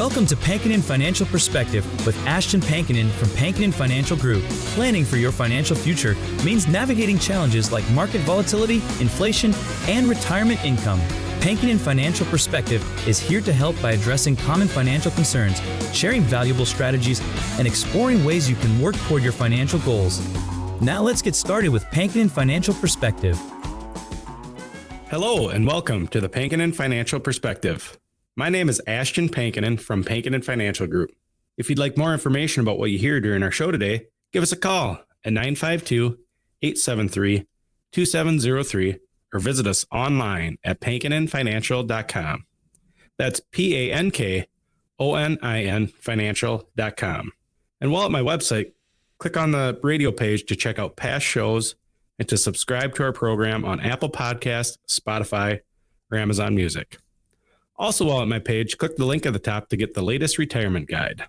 Welcome to Pankinen Financial Perspective with Ashton Pankinen from Pankinen Financial Group. Planning for your financial future means navigating challenges like market volatility, inflation, and retirement income. Pankinen Financial Perspective is here to help by addressing common financial concerns, sharing valuable strategies, and exploring ways you can work toward your financial goals. Now let's get started with Pankinen Financial Perspective. Hello and welcome to the Pankinen Financial Perspective. My name is Ashton Pankinen from Pankinen Financial Group. If you'd like more information about what you hear during our show today, give us a call at 952-873-2703 or visit us online at pankinenfinancial.com. That's PANKONIN financial.com. And while at my website, click on the radio page to check out past shows and to subscribe to our program on Apple Podcasts, Spotify, or Amazon Music. Also, while at my page, click the link at the top to get the latest retirement guide.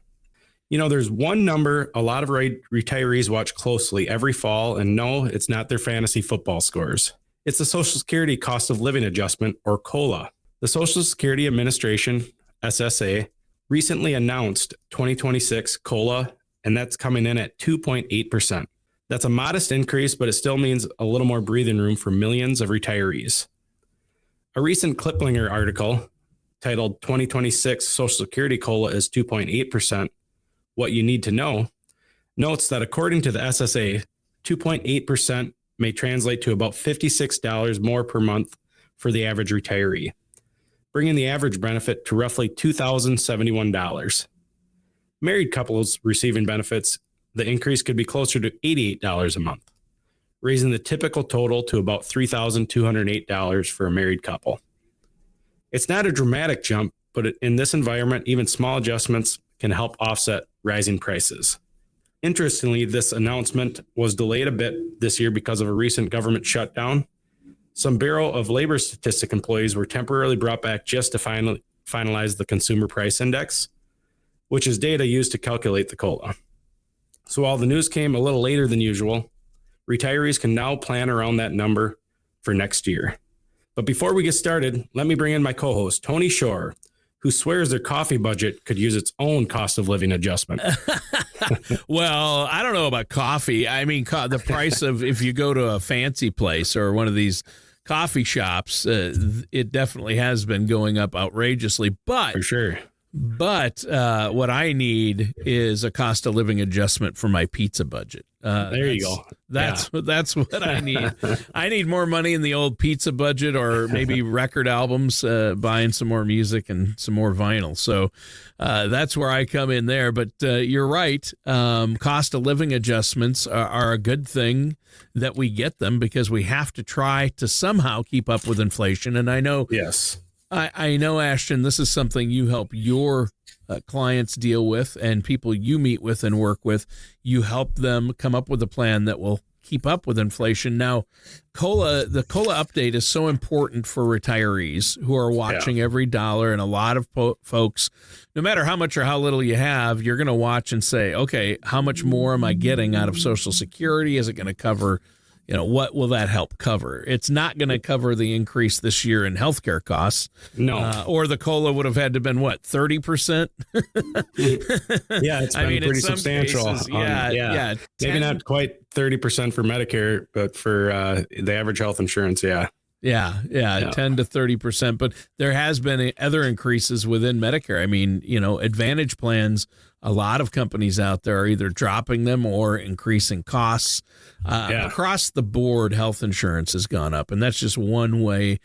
You know, there's one number a lot of retirees watch closely every fall, and no, it's not their fantasy football scores. It's the Social Security Cost of Living Adjustment, or COLA. The Social Security Administration, SSA, recently announced 2026 COLA, and that's coming in at 2.8%. That's a modest increase, but it still means a little more breathing room for millions of retirees. A recent Kiplinger article titled 2026 Social Security COLA is 2.8%, What You Need to Know, notes that according to the SSA, 2.8% may translate to about $56 more per month for the average retiree, bringing the average benefit to roughly $2,071. Married couples receiving benefits, the increase could be closer to $88 a month, raising the typical total to about $3,208 for a married couple. It's not a dramatic jump, but in this environment, even small adjustments can help offset rising prices. Interestingly, this announcement was delayed a bit this year because of a recent government shutdown. Some Bureau of Labor Statistic employees were temporarily brought back just to finalize the Consumer Price Index, which is data used to calculate the COLA. So while the news came a little later than usual, retirees can now plan around that number for next year. But before we get started, let me bring in my co-host, Tony Shore, who swears their coffee budget could use its own cost of living adjustment. Well, I don't know about coffee. I mean, the price of if you go to a fancy place or one of these coffee shops, it definitely has been going up outrageously. But for sure. But what I need is a cost of living adjustment for my pizza budget. There you go. That's what I need. I need more money in the old pizza budget, or maybe record albums, buying some more music and some more vinyl. So that's where I come in there. But you're right. Cost of living adjustments are a good thing that we get them because we have to try to somehow keep up with inflation. And I know. Yes. I know, Ashton, this is something you help your clients deal with and people you meet with and work with. You help them come up with a plan that will keep up with inflation. Now, the COLA update is so important for retirees who are watching every dollar, and a lot of folks, no matter how much or how little you have, you're going to watch and say, okay, how much more am I getting out of Social Security? Is it going to cover, what will that help cover? It's not going to cover the increase this year in healthcare costs. No. Or the COLA would have had to been, 30%? Yeah, it's been pretty substantial. Cases, Maybe not quite 30% for Medicare, but for the average health insurance, yeah. Yeah, 10 to 30%. But there has been other increases within Medicare. I mean, Advantage plans, a lot of companies out there are either dropping them or increasing costs. Across the board, health insurance has gone up. And that's just one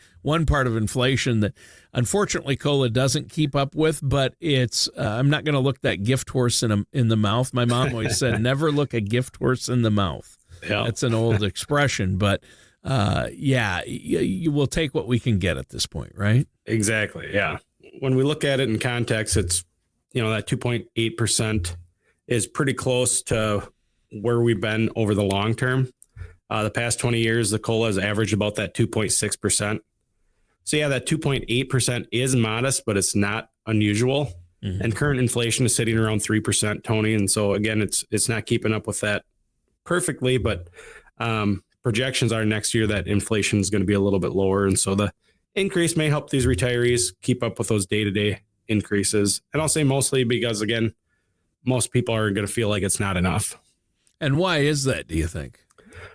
part of inflation that unfortunately COLA doesn't keep up with. But it's I'm not going to look that gift horse in the mouth. My mom always said, never look a gift horse in the mouth. Yeah. That's an old expression. But you will take what we can get at this point, right? Exactly. Yeah. When we look at it in context, it's, that 2.8% is pretty close to where we've been over the long term. The past 20 years, the COLA has averaged about that 2.6%. So that 2.8% is modest, but it's not unusual. Mm-hmm. And current inflation is sitting around 3%, Tony. And so again, it's not keeping up with that perfectly, but projections are next year that inflation is going to be a little bit lower. And so the increase may help these retirees keep up with those day-to-day increases. And I'll say mostly because, again, most people are going to feel like it's not enough. And why is that, do you think?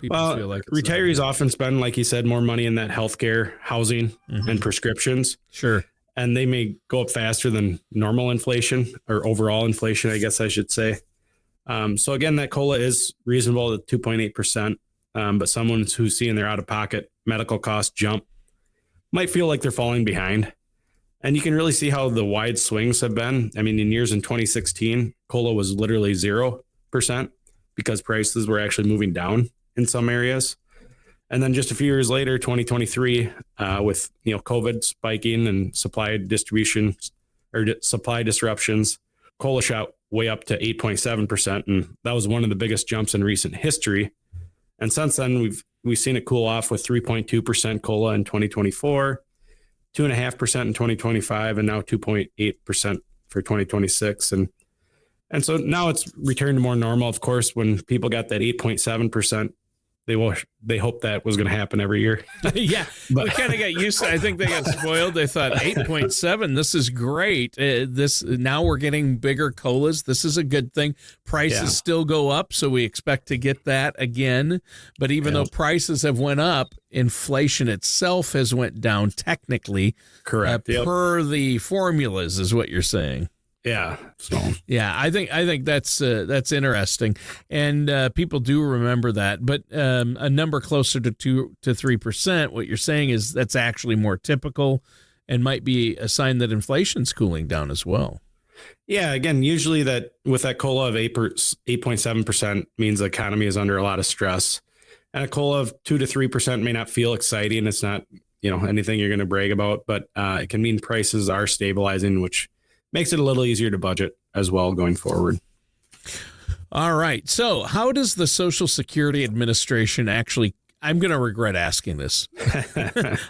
People feel like retirees often spend, like you said, more money in that healthcare, housing, and prescriptions. Sure. And they may go up faster than normal inflation or overall inflation, I guess I should say. So again, that COLA is reasonable at 2.8%. But someone who's seeing their out-of-pocket medical costs jump might feel like they're falling behind. And you can really see how the wide swings have been. I mean, in 2016, COLA was literally 0% because prices were actually moving down in some areas. And then just a few years later, 2023, with COVID spiking and supply disruptions, COLA shot way up to 8.7%, and that was one of the biggest jumps in recent history. And since then, we've seen it cool off with 3.2% COLA in 2024, 2.5% in 2025, and now 2.8% for 2026. And so now it's returned to more normal. Of course, when people got that 8.7%, they hoped that was going to happen every year. Yeah, but we kind of got used to it. I think they got spoiled. They thought 8.7, this is great. Now we're getting bigger COLAs. This is a good thing. Prices still go up, so we expect to get that again. But even though prices have went up, inflation itself has went down technically. Correct. Per the formulas is what you're saying. Yeah. So I think that's interesting, and people do remember that. But a number closer to 2 to 3%, what you're saying is that's actually more typical, and might be a sign that inflation's cooling down as well. Yeah. Again, usually that with that COLA of 8.7% means the economy is under a lot of stress, and a COLA of 2 to 3% may not feel exciting. It's not anything you're going to brag about, but it can mean prices are stabilizing, which makes it a little easier to budget as well going forward. All right. So how does the Social Security Administration actually, I'm going to regret asking this.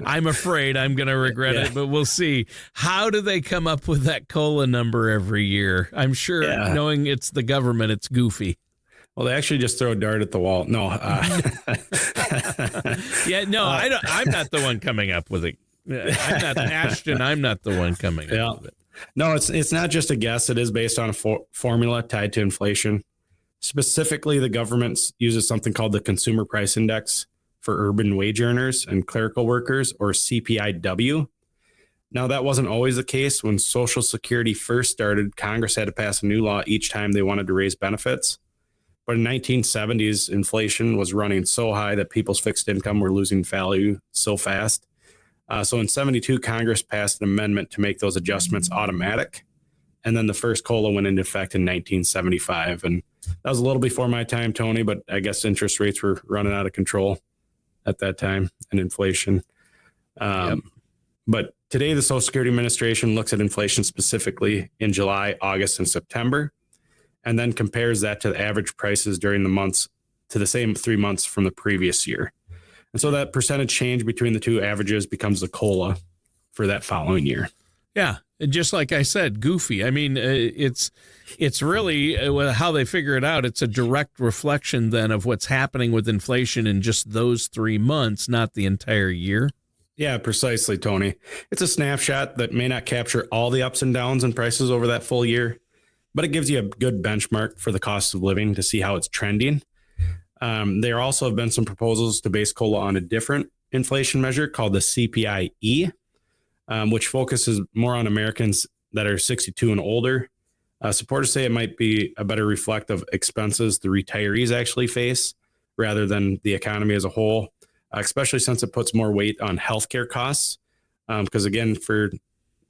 I'm afraid I'm going to regret it, but we'll see. How do they come up with that COLA number every year? I'm sure knowing it's the government, it's goofy. Well, they actually just throw a dart at the wall. No. I'm not the one coming up with it. I'm not Ashton. I'm not the one coming up with it. No, it's not just a guess. It is based on a formula tied to inflation. Specifically, the government uses something called the Consumer Price Index for urban wage earners and clerical workers, or CPIW. Now, that wasn't always the case. When Social Security first started, Congress had to pass a new law each time they wanted to raise benefits. But in the 1970s, inflation was running so high that people's fixed income were losing value so fast. So in 72, Congress passed an amendment to make those adjustments automatic. And then the first COLA went into effect in 1975. And that was a little before my time, Tony, but I guess interest rates were running out of control at that time, and inflation. But today, the Social Security Administration looks at inflation specifically in July, August, and September, and then compares that to the average prices during the months to the same 3 months from the previous year. And so that percentage change between the two averages becomes the COLA for that following year. Yeah. And just like I said, goofy. I mean, it's really how they figure it out. It's a direct reflection then of what's happening with inflation in just those 3 months, not the entire year. Yeah, precisely, Tony. It's a snapshot that may not capture all the ups and downs in prices over that full year, but it gives you a good benchmark for the cost of living to see how it's trending. There also have been some proposals to base COLA on a different inflation measure called the CPI-E, which focuses more on Americans that are 62 and older. Supporters say it might be a better reflect of expenses the retirees actually face rather than the economy as a whole, especially since it puts more weight on healthcare costs. Because again, for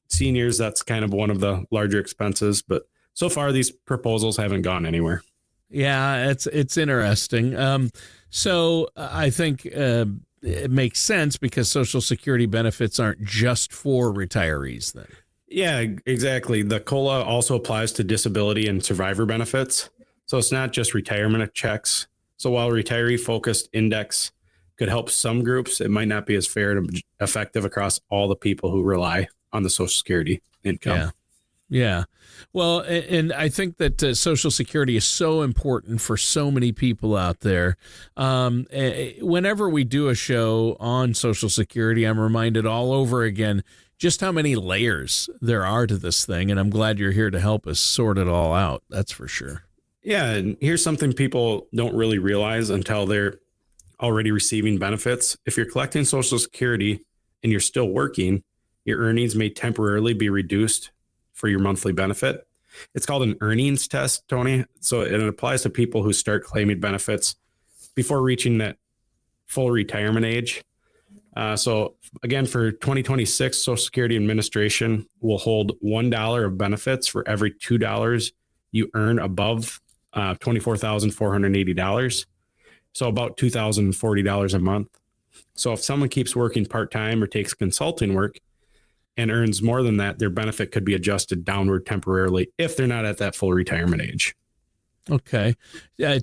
seniors, that's kind of one of the larger expenses. But so far, these proposals haven't gone anywhere. Yeah, it's interesting. So I think it makes sense because Social Security benefits aren't just for retirees then. Yeah, exactly. The COLA also applies to disability and survivor benefits. So it's not just retirement checks. So while retiree-focused index could help some groups, it might not be as fair and effective across all the people who rely on the Social Security income. Yeah. Well, and I think that Social Security is so important for so many people out there. Whenever we do a show on Social Security, I'm reminded all over again, just how many layers there are to this thing. And I'm glad you're here to help us sort it all out. That's for sure. Yeah. And here's something people don't really realize until they're already receiving benefits. If you're collecting Social Security and you're still working, your earnings may temporarily be reduced for your monthly benefit. It's called an earnings test, Tony. So it applies to people who start claiming benefits before reaching that full retirement age. So again, for 2026, Social Security Administration will hold $1 of benefits for every $2 you earn above $24,480. So about $2,040 a month. So if someone keeps working part-time or takes consulting work and earns more than that, their benefit could be adjusted downward temporarily if they're not at that full retirement age. Okay.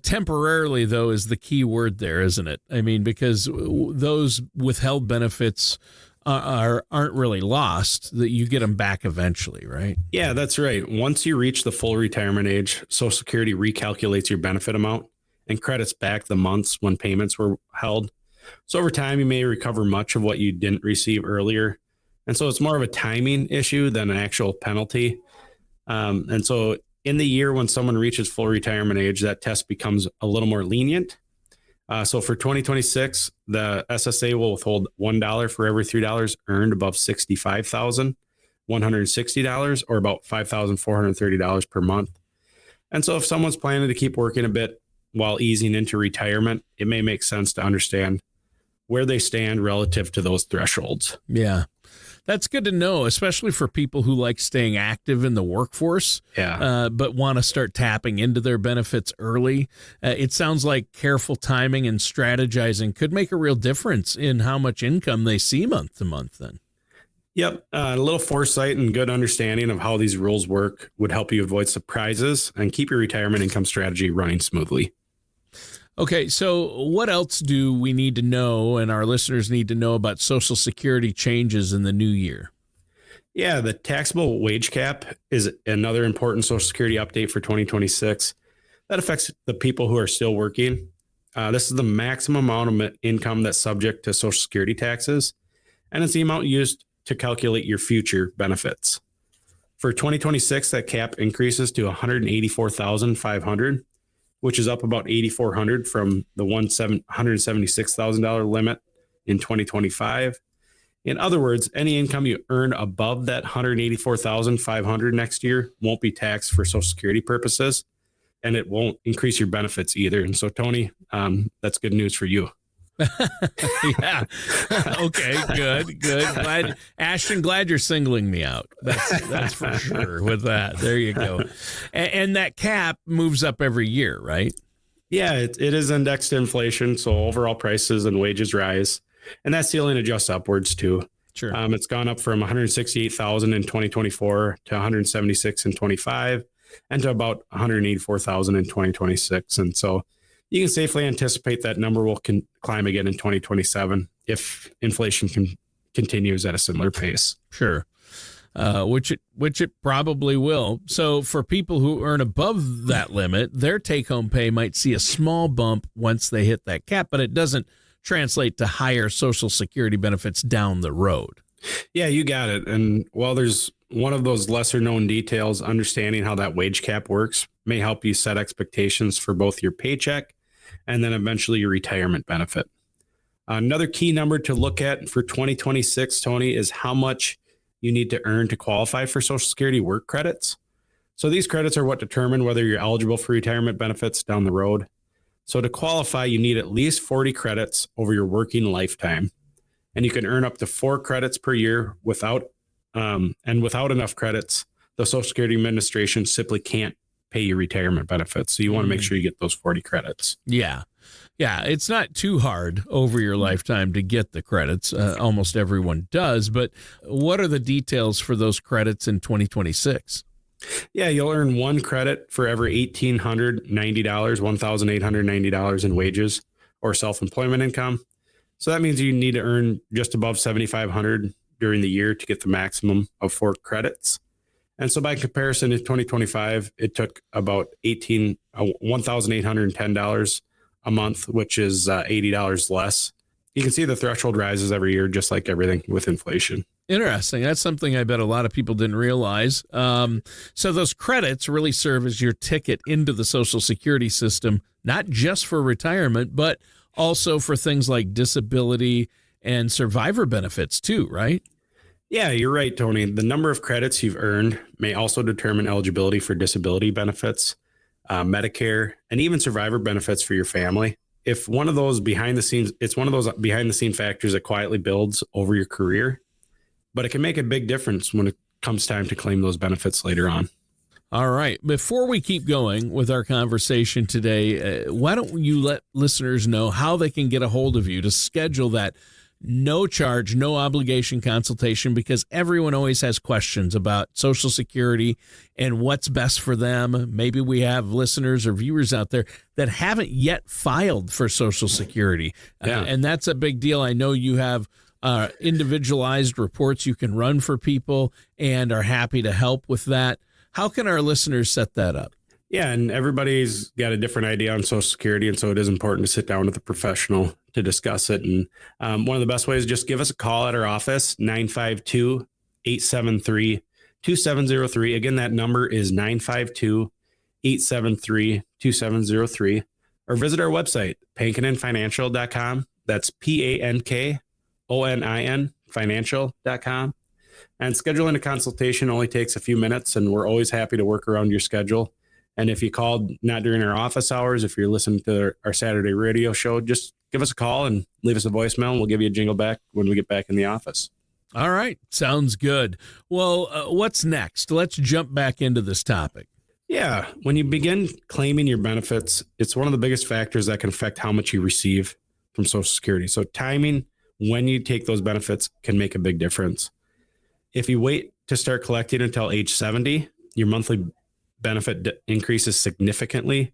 Temporarily, though, is the key word there, isn't it? I mean, because those withheld benefits aren't really lost, that you get them back eventually, right? Yeah, that's right. Once you reach the full retirement age, Social Security recalculates your benefit amount and credits back the months when payments were held. So over time, you may recover much of what you didn't receive earlier. And so it's more of a timing issue than an actual penalty. And so in the year when someone reaches full retirement age, that test becomes a little more lenient. So for 2026, the SSA will withhold $1 for every $3 earned above $65,160, or about $5,430 per month. And so if someone's planning to keep working a bit while easing into retirement, it may make sense to understand where they stand relative to those thresholds. Yeah. That's good to know, especially for people who like staying active in the workforce, but want to start tapping into their benefits early. It sounds like careful timing and strategizing could make a real difference in how much income they see month to month then. Yep. A little foresight and good understanding of how these rules work would help you avoid surprises and keep your retirement income strategy running smoothly. Okay, so what else do we need to know and our listeners need to know about Social Security changes in the new year? Yeah, the taxable wage cap is another important Social Security update for 2026. That affects the people who are still working. This is the maximum amount of income that's subject to Social Security taxes, and it's the amount used to calculate your future benefits. For 2026, that cap increases to $184,500. Which is up about $8,400 from the $176,000 limit in 2025. In other words, any income you earn above that $184,500 next year won't be taxed for Social Security purposes, and it won't increase your benefits either. And so, Tony, that's good news for you. Yeah. Okay, good. Glad, Ashton, glad you're singling me out. That's for sure with that. There you go. And that cap moves up every year, right? Yeah, it is indexed to inflation. So overall prices and wages rise, and that ceiling adjusts upwards too. Sure. It's gone up from $168,000 in 2024 to $176,000 in 25 and to about $184,000 in 2026. And so you can safely anticipate that number will climb again in 2027 if inflation continues at a similar pace. Sure. Which it probably will. So for people who earn above that limit, their take-home pay might see a small bump once they hit that cap, but it doesn't translate to higher Social Security benefits down the road. Yeah, you got it. And while there's one of those lesser known details, understanding how that wage cap works may help you set expectations for both your paycheck and then eventually your retirement benefit. Another key number to look at for 2026, Tony, is how much you need to earn to qualify for Social Security work credits. So these credits are what determine whether you're eligible for retirement benefits down the road. So to qualify, you need at least 40 credits over your working lifetime. And you can earn up to 4 credits per year without enough credits, the Social Security Administration simply can't pay you retirement benefits. So you want to make sure you get those 40 credits. Yeah. Yeah. It's not too hard over your lifetime to get the credits. Almost everyone does. But what are the details for those credits in 2026? Yeah, you'll earn 1 credit for every $1,890 in wages or self-employment income. So that means you need to earn just above $7,500 during the year to get the maximum of 4 credits. And so by comparison, in 2025, it took about $1,810 a month, which is $80 less. You can see the threshold rises every year, just like everything with inflation. Interesting. That's something I bet a lot of people didn't realize. So those credits really serve as your ticket into the Social Security system, not just for retirement, but also for things like disability and survivor benefits too, right? Yeah, you're right, Tony. The number of credits you've earned may also determine eligibility for disability benefits, Medicare, and even survivor benefits for your family. If one of those behind the scenes, it's one of those behind the scene factors that quietly builds over your career, but it can make a big difference when it comes time to claim those benefits later on. All right. Before we keep going with our conversation today, why don't you let listeners know how they can get a hold of you to schedule that no charge, no obligation consultation, because everyone always has questions about Social Security and what's best for them. Maybe we have listeners or viewers out there that haven't yet filed for Social Security. Yeah. And that's a big deal. I know you have individualized reports you can run for people and are happy to help with that. How can our listeners set that up? Yeah, and everybody's got a different idea on Social Security, and so it is important to sit down with a professional to discuss it. And one of the best ways is just give us a call at our office, 952-873-2703. Again, that number is 952-873-2703. Or visit our website, pankoninfinancial.com. That's PANKONIN financial.com. And scheduling a consultation only takes a few minutes, and we're always happy to work around your schedule. And if you called not during our office hours, if you're listening to our Saturday radio show, just give us a call and leave us a voicemail, and we'll give you a jingle back when we get back in the office. All right. Sounds good. Well, what's next? Let's jump back into this topic. Yeah. When you begin claiming your benefits, it's one of the biggest factors that can affect how much you receive from Social Security. So timing when you take those benefits can make a big difference. If you wait to start collecting until age 70, your monthly benefit increases significantly.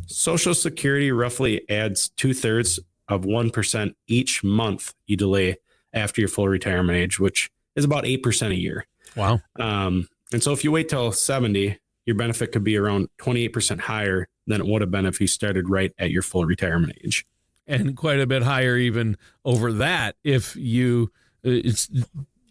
Social Security roughly adds 2/3 of 1% each month you delay after your full retirement age, which is about 8% a year. Wow. And so if you wait till 70, your benefit could be around 28% higher than it would have been if you started right at your full retirement age. And quite a bit higher even over that if you, it's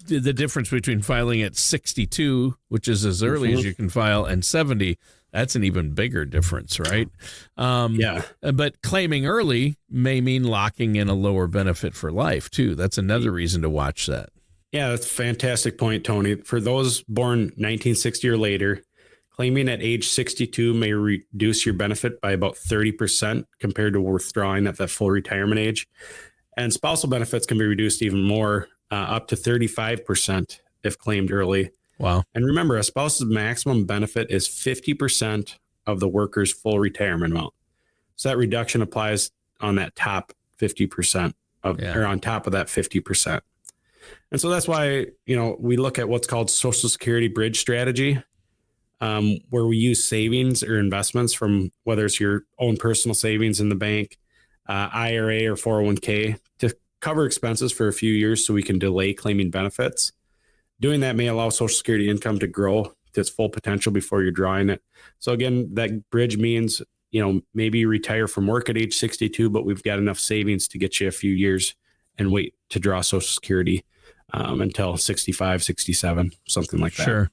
the difference between filing at 62, which is as early as you can file, and 70, that's an even bigger difference, right? Yeah. But claiming early may mean locking in a lower benefit for life, too. That's another reason to watch that. Yeah, that's a fantastic point, Tony. For those born 1960 or later, claiming at age 62 may reduce your benefit by about 30% compared to withdrawing at that full retirement age. And spousal benefits can be reduced even more, up to 35% if claimed early. Wow. And remember, a spouse's maximum benefit is 50% of the worker's full retirement amount. So that reduction applies on that top 50% or on top of that 50%. And so that's why, we look at what's called Social Security bridge strategy, where we use savings or investments from whether it's your own personal savings in the bank, IRA or 401k to cover expenses for a few years so we can delay claiming benefits. Doing that may allow Social Security income to grow to its full potential before you're drawing it. So again, that bridge means, maybe you retire from work at age 62, but we've got enough savings to get you a few years and wait to draw Social Security until 65, 67, something like that. Sure.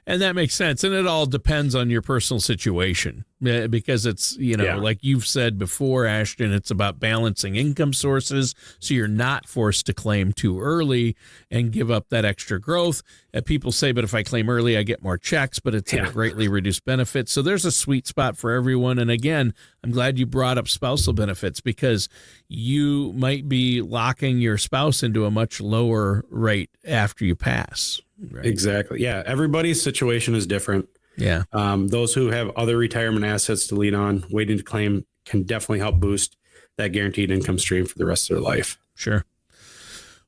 And that makes sense. And it all depends on your personal situation because it's, like you've said before, Ashton, it's about balancing income sources. So you're not forced to claim too early and give up that extra growth. People say, but if I claim early, I get more checks, but it's a greatly reduced benefit. So there's a sweet spot for everyone. And again, I'm glad you brought up spousal benefits because you might be locking your spouse into a much lower rate after you pass. Right. Exactly. Yeah. Everybody's situation is different. Yeah. Those who have other retirement assets to lean on, waiting to claim can definitely help boost that guaranteed income stream for the rest of their life. Sure.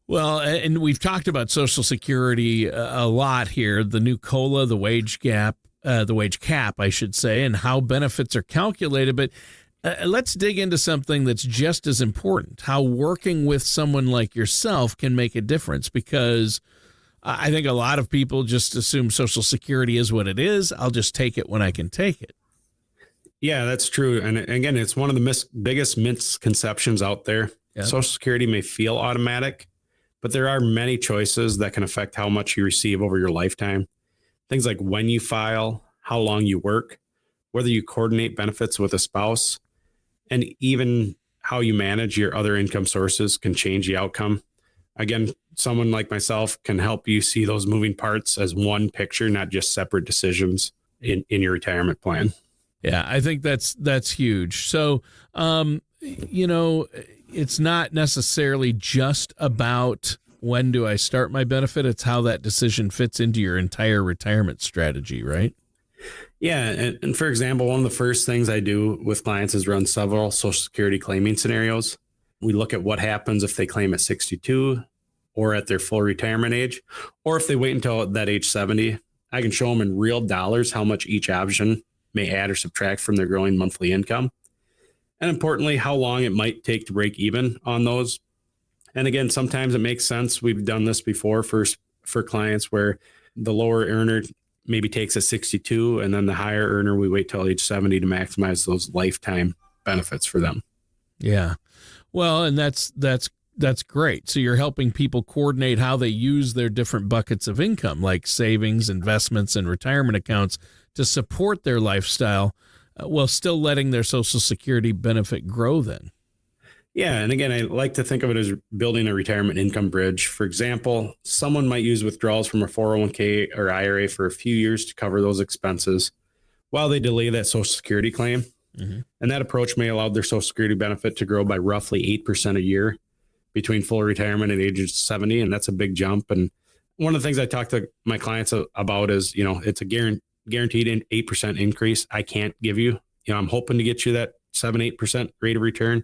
Well, and we've talked about Social Security a lot here, the new COLA, the wage cap, I should say, and how benefits are calculated. But let's dig into something that's just as important, how working with someone like yourself can make a difference, because I think a lot of people just assume Social Security is what it is. I'll just take it when I can take it. Yeah, that's true. And again, it's one of the biggest misconceptions out there. Yep. Social Security may feel automatic, but there are many choices that can affect how much you receive over your lifetime. Things like when you file, how long you work, whether you coordinate benefits with a spouse, and even how you manage your other income sources can change the outcome. Again, someone like myself can help you see those moving parts as one picture, not just separate decisions in your retirement plan. Yeah, I think that's huge. So, it's not necessarily just about when do I start my benefit. It's how that decision fits into your entire retirement strategy, right? Yeah. And for example, one of the first things I do with clients is run several Social Security claiming scenarios. We look at what happens if they claim at 62 or at their full retirement age, or if they wait until that age 70. I can show them in real dollars how much each option may add or subtract from their growing monthly income. And importantly, how long it might take to break even on those. And again, sometimes it makes sense. We've done this before for clients where the lower earner maybe takes a 62, and then the higher earner, we wait till age 70 to maximize those lifetime benefits for them. Yeah. Well, and that's great. So you're helping people coordinate how they use their different buckets of income, like savings, investments, and retirement accounts to support their lifestyle while still letting their Social Security benefit grow then. Yeah. And again, I like to think of it as building a retirement income bridge. For example, someone might use withdrawals from a 401k or IRA for a few years to cover those expenses while they delay that Social Security claim. Mm-hmm. And that approach may allow their Social Security benefit to grow by roughly 8% a year between full retirement and age 70. And that's a big jump. And one of the things I talk to my clients about is, it's a guaranteed 8% increase. I can't give you, I'm hoping to get you that 7-8% rate of return.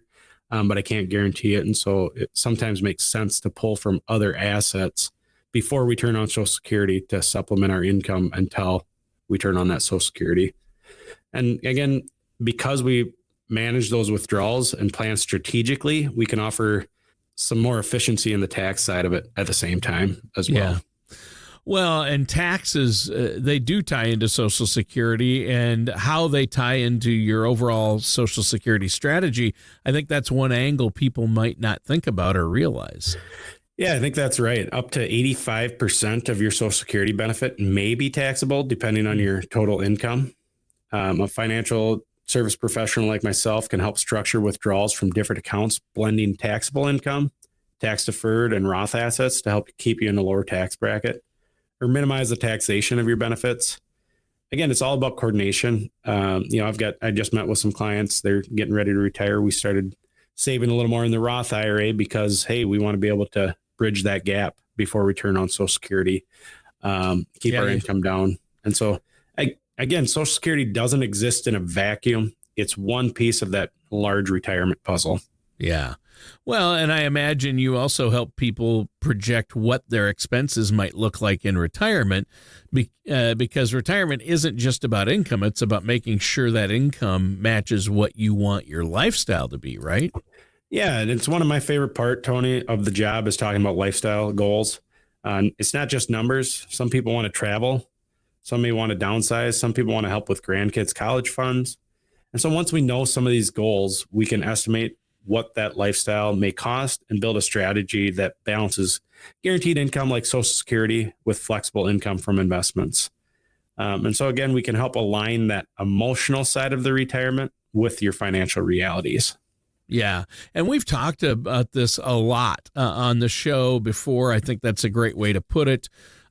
But I can't guarantee it. And so it sometimes makes sense to pull from other assets before we turn on Social Security to supplement our income until we turn on that Social Security. And again, because we manage those withdrawals and plan strategically, we can offer some more efficiency in the tax side of it at the same time as well. Yeah. Well, and taxes, they do tie into Social Security, and how they tie into your overall Social Security strategy. I think that's one angle people might not think about or realize. Yeah, I think that's right. Up to 85% of your Social Security benefit may be taxable depending on your total income. A financial service professional like myself can help structure withdrawals from different accounts, blending taxable income, tax deferred, and Roth assets to help keep you in a lower tax bracket or minimize the taxation of your benefits. Again, it's all about coordination. I just met with some clients. They're getting ready to retire. We started saving a little more in the Roth IRA because, hey, we want to be able to bridge that gap before we turn on Social Security, keep our income down. And so, again, Social Security doesn't exist in a vacuum. It's one piece of that large retirement puzzle. Yeah. Well, and I imagine you also help people project what their expenses might look like in retirement, because retirement isn't just about income. It's about making sure that income matches what you want your lifestyle to be, right? Yeah. And it's one of my favorite part, Tony, of the job is talking about lifestyle goals. It's not just numbers. Some people want to travel. Some may want to downsize. Some people want to help with grandkids' college funds. And so once we know some of these goals, we can estimate what that lifestyle may cost and build a strategy that balances guaranteed income like Social Security with flexible income from investments. And so, again, we can help align that emotional side of the retirement with your financial realities. Yeah. And we've talked about this a lot on the show before. I think that's a great way to put it.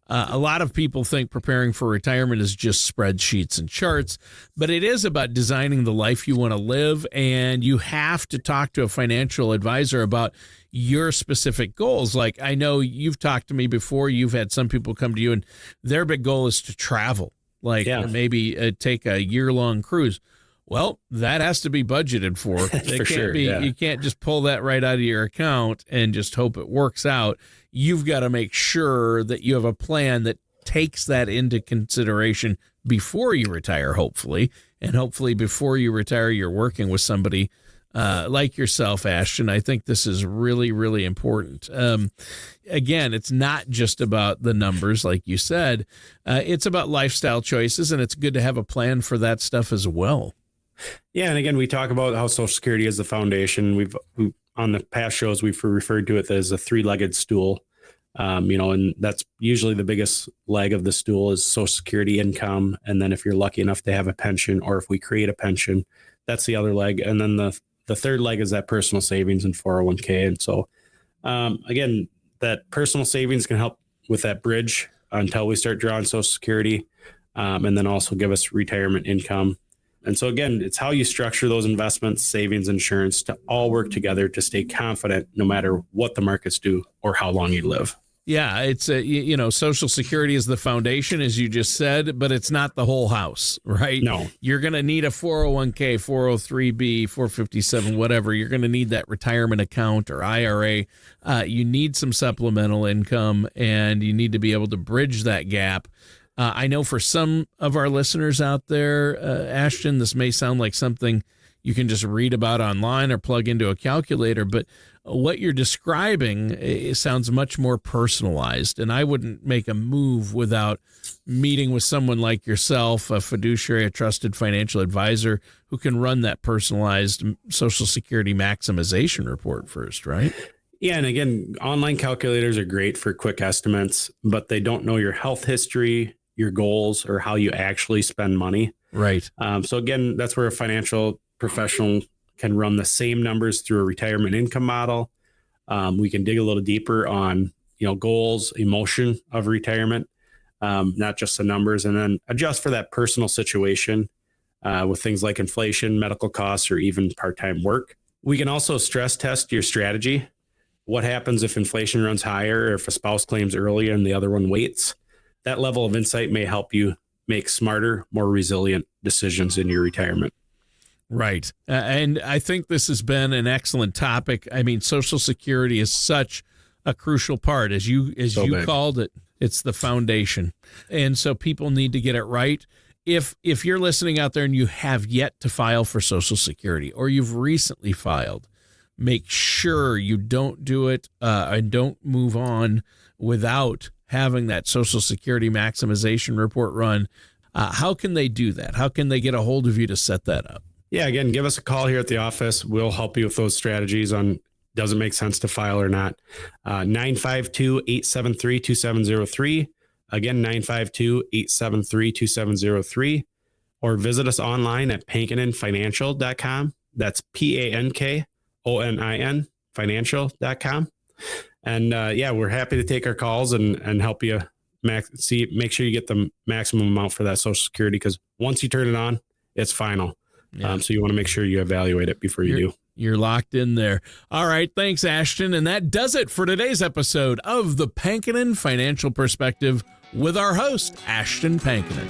A lot of people think preparing for retirement is just spreadsheets and charts, but it is about designing the life you want to live, and you have to talk to a financial advisor about your specific goals. Like, I know you've talked to me before. You've had some people come to you, and their big goal is to travel, maybe take a year-long cruise. Well, that has to be budgeted for. For sure. You can't just pull that right out of your account and just hope it works out. You've got to make sure that you have a plan that takes that into consideration before you retire, hopefully. And hopefully before you retire, you're working with somebody like yourself, Ashton. I think this is really, really important. Again, it's not just about the numbers, like you said. It's about lifestyle choices, and it's good to have a plan for that stuff as well. Yeah. And again, we talk about how Social Security is the foundation. On the past shows, we've referred to it as a 3-legged stool. And that's usually the biggest leg of the stool is Social Security income. And then if you're lucky enough to have a pension, or if we create a pension, that's the other leg. And then the third leg is that personal savings and 401k. And so, again, that personal savings can help with that bridge until we start drawing Social Security, and then also give us retirement income. And so, again, it's how you structure those investments, savings, insurance to all work together to stay confident no matter what the markets do or how long you live. Yeah, it's Social Security is the foundation, as you just said, but it's not the whole house, right? No. You're going to need a 401k, 403b, 457, whatever. You're going to need that retirement account or IRA. You need some supplemental income, and you need to be able to bridge that gap. I know for some of our listeners out there, Ashton, this may sound like something you can just read about online or plug into a calculator, but what you're describing sounds much more personalized, and I wouldn't make a move without meeting with someone like yourself, a fiduciary, a trusted financial advisor who can run that personalized Social Security maximization report first, right? Yeah, and again, online calculators are great for quick estimates, but they don't know your health history, your goals, or how you actually spend money. Right. So again, that's where a financial professional can run the same numbers through a retirement income model. We can dig a little deeper on, goals, emotion of retirement, not just the numbers, and then adjust for that personal situation with things like inflation, medical costs, or even part-time work. We can also stress test your strategy. What happens if inflation runs higher, or if a spouse claims early and the other one waits? That level of insight may help you make smarter, more resilient decisions in your retirement. Right. And I think this has been an excellent topic. I mean, Social Security is such a crucial part. As you called it, it's the foundation. And so people need to get it right. If you're listening out there and you have yet to file for Social Security, or you've recently filed, make sure you don't do it and don't move on without having that Social Security maximization report run. How can they do that? How can they get a hold of you to set that up? Yeah, again, give us a call here at the office. We'll help you with those strategies on does it make sense to file or not. 952-873-2703. Again, 952-873-2703. Or visit us online at pankininfinancial.com. That's PANKONIN financial.com. And we're happy to take our calls and help you make sure you get the maximum amount for that Social Security, because once you turn it on, it's final. Yeah. So you want to make sure you evaluate it before you do. You're locked in there. All right. Thanks, Ashton. And that does it for today's episode of the Pankinen Financial Perspective with our host, Ashton Pankinen.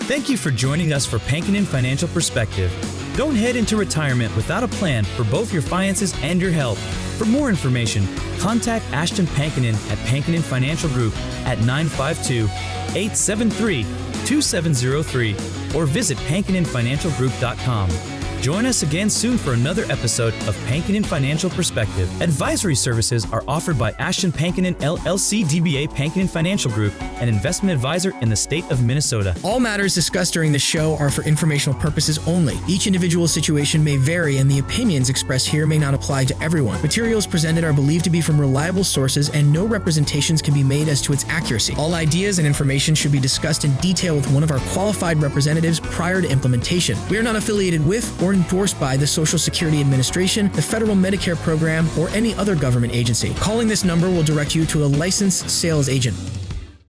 Thank you for joining us for Pankinen Financial Perspective. Don't head into retirement without a plan for both your finances and your health. For more information, contact Ashton Pankinen at Pankinen Financial Group at 952-873-2703 or visit pankininfinancialgroup.com. Join us again soon for another episode of Pankinen Financial Perspective. Advisory services are offered by Ashton Pankinen LLC DBA Pankinen Financial Group, an investment advisor in the state of Minnesota. All matters discussed during the show are for informational purposes only. Each individual situation may vary, and the opinions expressed here may not apply to everyone. Materials presented are believed to be from reliable sources, and no representations can be made as to its accuracy. All ideas and information should be discussed in detail with one of our qualified representatives prior to implementation. We are not affiliated with or endorsed by the Social Security Administration, the Federal Medicare Program, or any other government agency. Calling this number will direct you to a licensed sales agent.